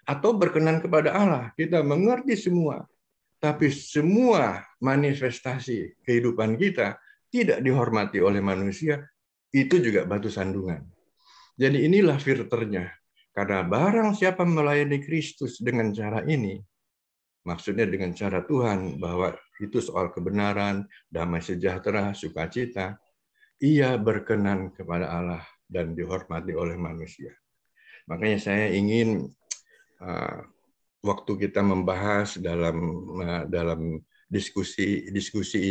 S1: Atau berkenan kepada Allah, kita mengerti semua. Tapi semua manifestasi kehidupan kita tidak dihormati oleh manusia, itu juga batu sandungan. Jadi inilah filternya. Karena barang siapa melayani Kristus dengan cara ini, maksudnya dengan cara Tuhan, bahwa itu soal kebenaran, damai sejahtera, sukacita, ia berkenan kepada Allah dan dihormati oleh manusia. Makanya saya ingin waktu kita membahas dalam diskusi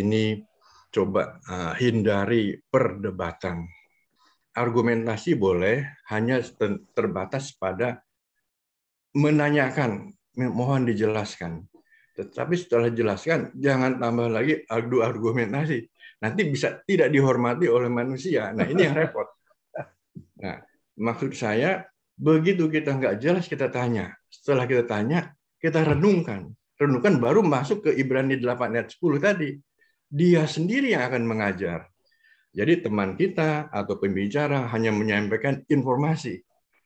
S1: ini, coba hindari perdebatan. Argumentasi boleh, hanya terbatas pada menanyakan, mohon dijelaskan. Tetapi setelah dijelaskan, jangan tambah lagi argumentasi. Nanti bisa tidak dihormati oleh manusia. Nah, ini yang repot. Nah, maksud saya, begitu kita nggak jelas, kita tanya. Setelah kita tanya, kita renungkan. Renungkan baru masuk ke Ibrani 8 ayat 10 tadi. Dia sendiri yang akan mengajar. Jadi teman kita atau pembicara hanya menyampaikan informasi.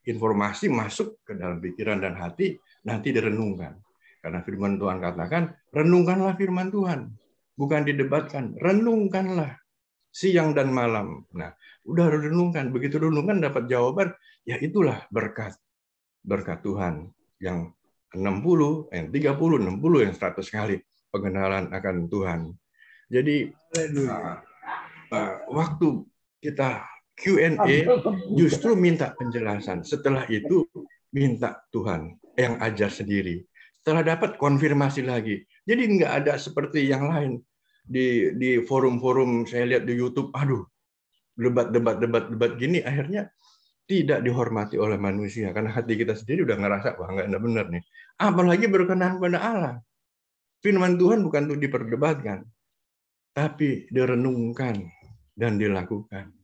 S1: Informasi masuk ke dalam pikiran dan hati, nanti direnungkan. Karena firman Tuhan katakan, renungkanlah firman Tuhan. bukan didebatkan. Renungkanlah siang dan malam. Nah, udah renungkan. Begitu renungkan dapat jawaban, ya itulah berkat. Berkat Tuhan yang 60, yang 30, 60, yang 100 kali pengenalan akan Tuhan. Jadi waktu kita Q&A justru minta penjelasan. Setelah itu minta Tuhan yang ajar sendiri. Setelah dapat konfirmasi lagi. Jadi nggak ada seperti yang lain di forum-forum saya lihat di YouTube. Aduh, debat gini akhirnya tidak dihormati oleh manusia karena hati kita sendiri udah ngerasa wah nggak benar nih. Apalagi berkenan pada Allah. Firman Tuhan bukan untuk diperdebatkan, tapi direnungkan dan dilakukan.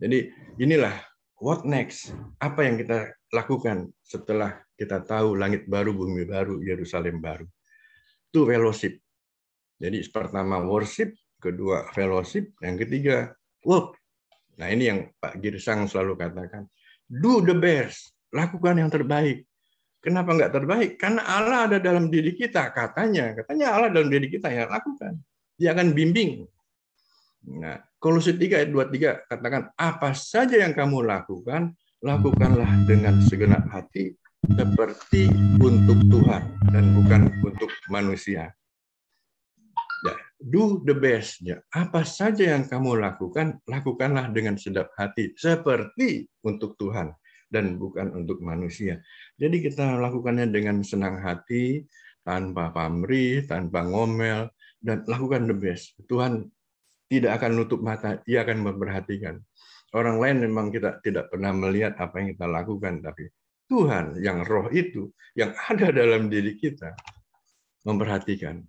S1: Jadi inilah what next? Apa yang kita lakukan setelah kita tahu langit baru, bumi baru, Yerusalem baru? Itu fellowship. Jadi pertama worship, kedua fellowship, yang ketiga work. Nah ini yang Pak Girsang selalu katakan. Do the best. Lakukan yang terbaik. Kenapa nggak terbaik? Karena Allah ada dalam diri kita. Katanya Allah dalam diri kita, ya lakukan. Dia akan bimbing. Nah, Kolose 3 ayat 23 katakan, apa saja yang kamu lakukan, lakukanlah dengan segenap hati seperti untuk Tuhan dan bukan untuk manusia. Ya, do the best. Ya, apa saja yang kamu lakukan, lakukanlah dengan sedap hati seperti untuk Tuhan dan bukan untuk manusia. Jadi kita lakukannya dengan senang hati, tanpa pamrih, tanpa ngomel, dan lakukan the best. Tuhan tidak akan nutup mata, Dia akan memperhatikan. Orang lain memang kita tidak pernah melihat apa yang kita lakukan, tapi Tuhan yang roh itu, yang ada dalam diri kita, memperhatikan.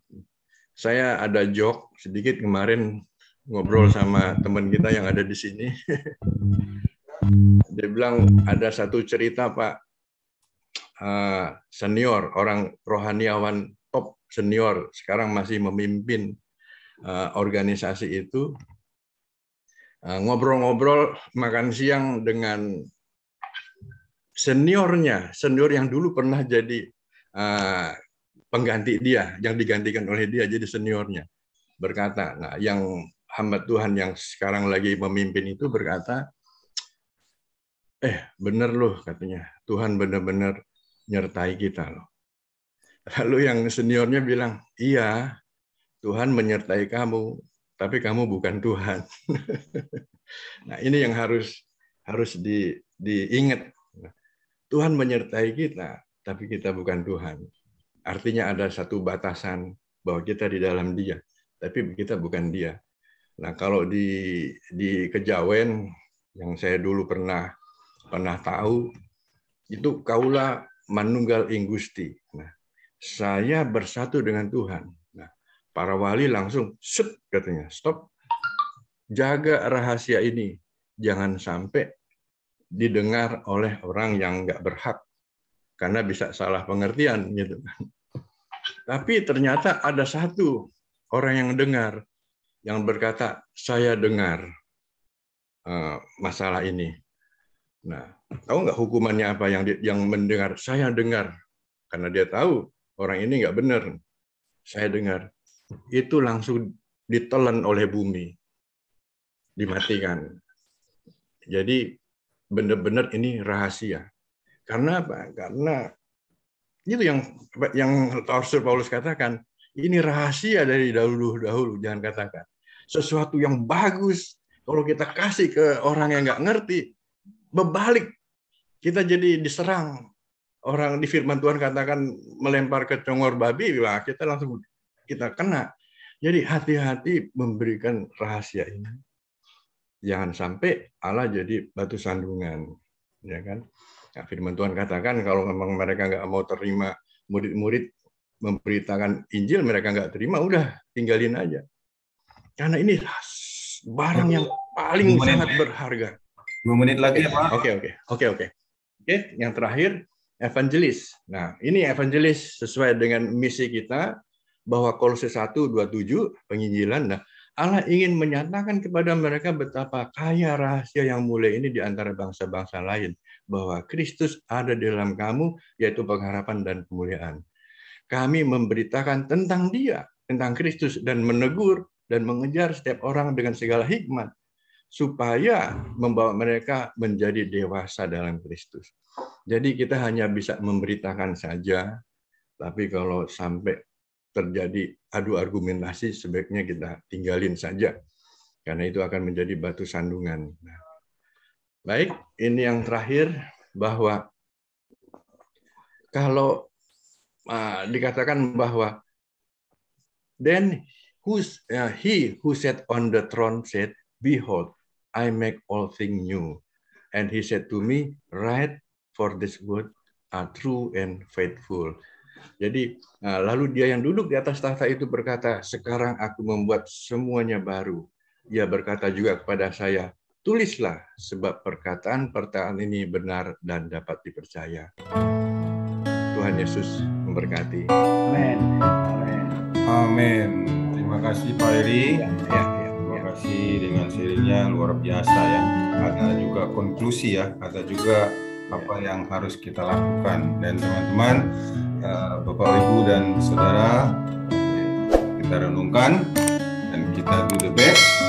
S1: Saya ada joke sedikit kemarin ngobrol sama teman kita yang ada di sini. Dia bilang ada satu cerita Pak, senior, orang rohaniawan top senior, sekarang masih memimpin organisasi itu, ngobrol-ngobrol makan siang dengan seniornya, senior yang dulu pernah jadi pengganti dia, yang digantikan oleh dia jadi seniornya, berkata, nah yang hamba Tuhan yang sekarang lagi memimpin itu berkata, bener loh katanya, Tuhan benar-benar nyertai kita loh. Lalu yang seniornya bilang, iya, Tuhan menyertai kamu, tapi kamu bukan Tuhan. Nah ini yang harus diingat. Tuhan menyertai kita, tapi kita bukan Tuhan. Artinya ada satu batasan bahwa kita di dalam Dia, tapi kita bukan Dia. Nah kalau di Kejawen yang saya dulu pernah tahu, itu kaula manunggal ing Gusti. Nah, saya bersatu dengan Tuhan. Nah, para wali langsung katanya, stop, jaga rahasia ini, jangan sampai didengar oleh orang yang nggak berhak, karena bisa salah pengertian gitu. Tapi ternyata ada satu orang yang dengar, yang berkata, saya dengar masalah ini. Nah, tahu nggak hukumannya apa yang mendengar? Saya dengar, karena dia tahu orang ini nggak benar. Saya dengar, itu langsung ditelan oleh bumi, dimatikan. Jadi benar-benar ini rahasia. Karena apa? Karena itu yang Rasul Paulus katakan, ini rahasia dari dahulu, jangan katakan. Sesuatu yang bagus, kalau kita kasih ke orang yang nggak ngerti, berbalik, kita jadi diserang. Orang di firman Tuhan katakan melempar ke congor babi, wah, kita langsung kita kena. Jadi hati-hati memberikan rahasia ini. Jangan sampai Allah jadi batu sandungan, ya kan? Nah, firman Tuhan katakan kalau memang mereka nggak mau terima, murid-murid memberitakan Injil, mereka nggak terima, udah tinggalin aja. Karena ini barang yang paling sangat berharga.
S2: 2 menit lagi ya Pak.
S1: Oke. Yang terakhir, evangelis. Nah, ini evangelis sesuai dengan misi kita, bahwa Kolose 1:27 penginjilan. Nah, Allah ingin menyatakan kepada mereka betapa kaya rahasia yang mulia ini di antara bangsa-bangsa lain, bahwa Kristus ada di dalam kamu, yaitu pengharapan dan kemuliaan. Kami memberitakan tentang Dia tentang Kristus dan menegur dan mengejar setiap orang dengan segala hikmat supaya membawa mereka menjadi dewasa dalam Kristus. Jadi kita hanya bisa memberitakan saja, tapi kalau sampai terjadi adu argumentasi sebaiknya kita tinggalin saja, karena itu akan menjadi batu sandungan. Baik, ini yang terakhir, bahwa kalau dikatakan bahwa then he who sat on the throne said, "Behold, I make all things new." And he said to me, "Write, for this word are true and faithful." Jadi lalu dia yang duduk di atas tahta itu berkata, "Sekarang aku membuat semuanya baru." Ia berkata juga kepada saya, "Tulislah, sebab perkataan-perkataan ini benar dan dapat dipercaya." Tuhan Yesus memberkati.
S2: Amin. Amin.
S3: Amin. Terima kasih Pak Heri. Terima kasih dengan sharingnya luar biasa ya. Ada juga konklusi ya, ada juga apa yang harus kita lakukan. Dan teman-teman, Bapak Ibu dan Saudara, kita renungkan dan kita do the best